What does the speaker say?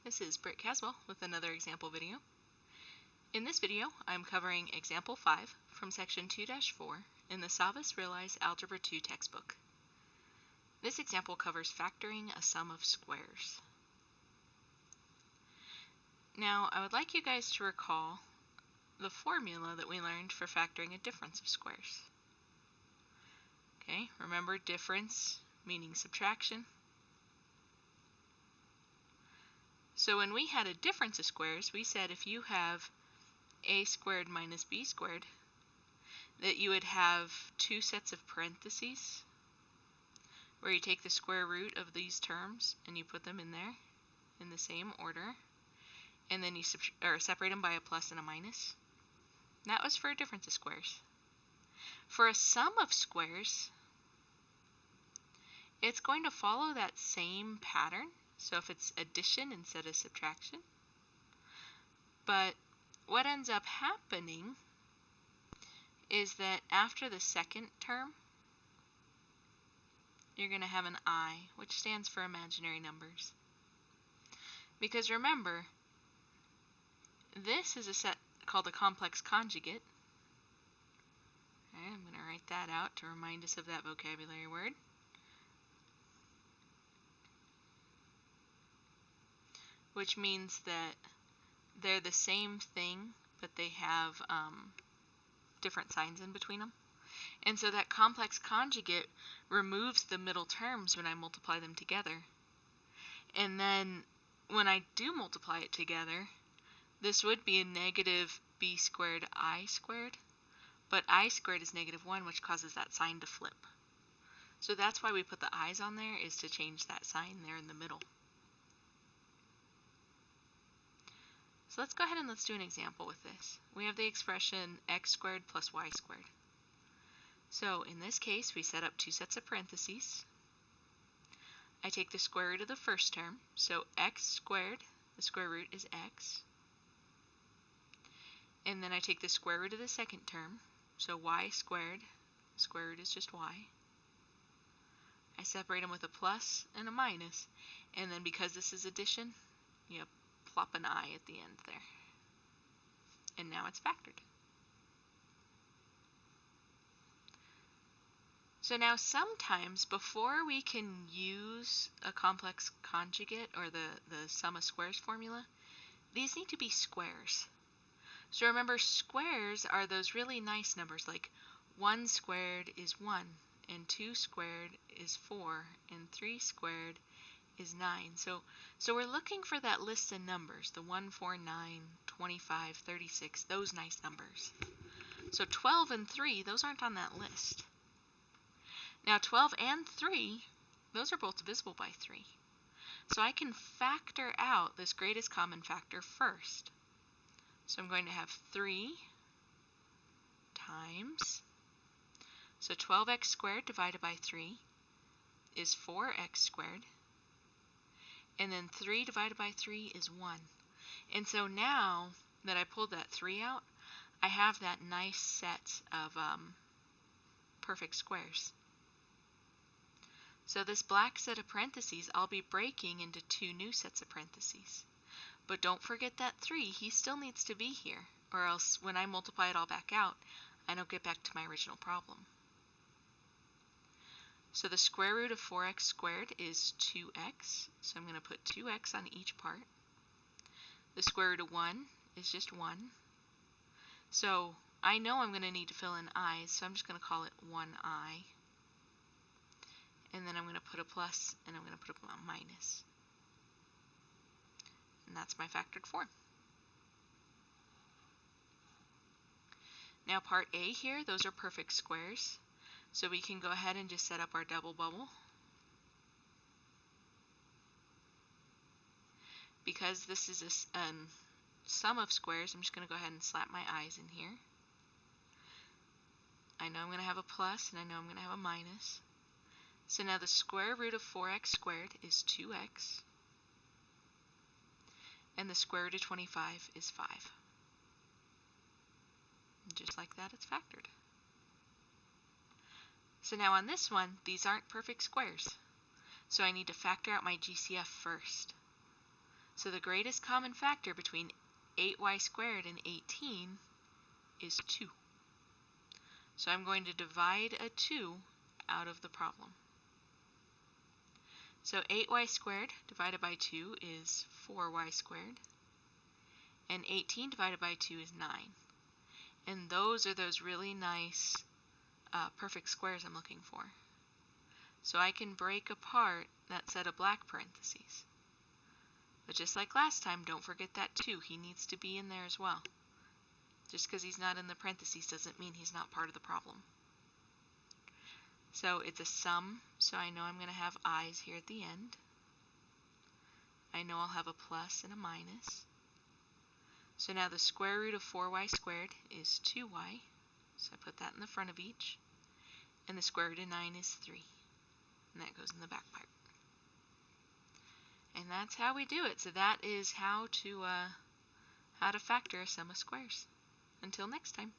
This is Britt Caswell with another example video. In this video, I'm covering example 5 from section 2-4 in the SavvasRealize Algebra 2 textbook. This example covers factoring a sum of squares. Now, I would like you guys to recall the formula that we learned for factoring a difference of squares. Okay, remember difference meaning subtraction. So when we had a difference of squares, we said if you have a squared minus b squared, that you would have two sets of parentheses where you take the square root of these terms and you put them in there in the same order, and then you separate them by a plus and a minus. That was for a difference of squares. For a sum of squares, it's going to follow that same pattern. So if it's addition instead of subtraction. But what ends up happening is that after the second term, you're going to have an I, which stands for imaginary numbers. Because remember, this is a set called a complex conjugate. Okay, I'm going to write that out to remind us of that vocabulary word. Which means that they're the same thing, but they have different signs in between them. And so that complex conjugate removes the middle terms when I multiply them together. And then when I do multiply it together, this would be a negative b squared I squared, but I squared is -1, which causes that sign to flip. So that's why we put the i's on there, is to change that sign there in the middle. So let's go ahead and let's do an example with this. We have the expression x squared plus y squared. So in this case, we set up two sets of parentheses. I take the square root of the first term, so x squared, the square root is x. And then I take the square root of the second term, so y squared, the square root is just y. I separate them with a plus and a minus, and then because this is addition, you plop an I at the end there. And now it's factored. So now sometimes before we can use a complex conjugate or the sum of squares formula, these need to be squares. So remember, squares are those really nice numbers like 1 squared is 1, and 2 squared is 4, and 3 squared is 9. So we're looking for that list of numbers, the 1, 4, 9, 25, 36, those nice numbers. So 12 and 3, those aren't on that list. Now 12 and 3, those are both divisible by 3. So I can factor out this greatest common factor first. So I'm going to have 3 times, so 12x squared divided by 3 is 4x squared. And then 3 divided by 3 is 1. And so now that I pulled that 3 out, I have that nice set of perfect squares. So this black set of parentheses, I'll be breaking into two new sets of parentheses. But don't forget that 3, he still needs to be here, or else when I multiply it all back out, I don't get back to my original problem. So the square root of 4x squared is 2x, so I'm going to put 2x on each part. The square root of 1 is just 1. So I know I'm going to need to fill in i's, so I'm just going to call it 1i. And then I'm going to put a plus, and I'm going to put a minus. And that's my factored form. Now part A here, those are perfect squares. So we can go ahead and just set up our double bubble. Because this is a sum of squares, I'm just going to go ahead and slap my i's in here. I know I'm going to have a plus, and I know I'm going to have a minus. So now the square root of 4x squared is 2x. And the square root of 25 is 5. And just like that, it's factored. So now on this one, these aren't perfect squares. So I need to factor out my GCF first. So the greatest common factor between 8y squared and 18 is 2. So I'm going to divide a 2 out of the problem. So 8y squared divided by 2 is 4y squared, and 18 divided by 2 is 9. And those are those really nice perfect squares I'm looking for. So I can break apart that set of black parentheses. But just like last time, don't forget that 2. He needs to be in there as well. Just because he's not in the parentheses doesn't mean he's not part of the problem. So it's a sum, so I know I'm going to have i's here at the end. I know I'll have a plus and a minus. So now the square root of 4y squared is 2y. So I put that in the front of each. And the square root of 9 is 3. And that goes in the back part. And that's how we do it. So that is how to factor a sum of squares. Until next time.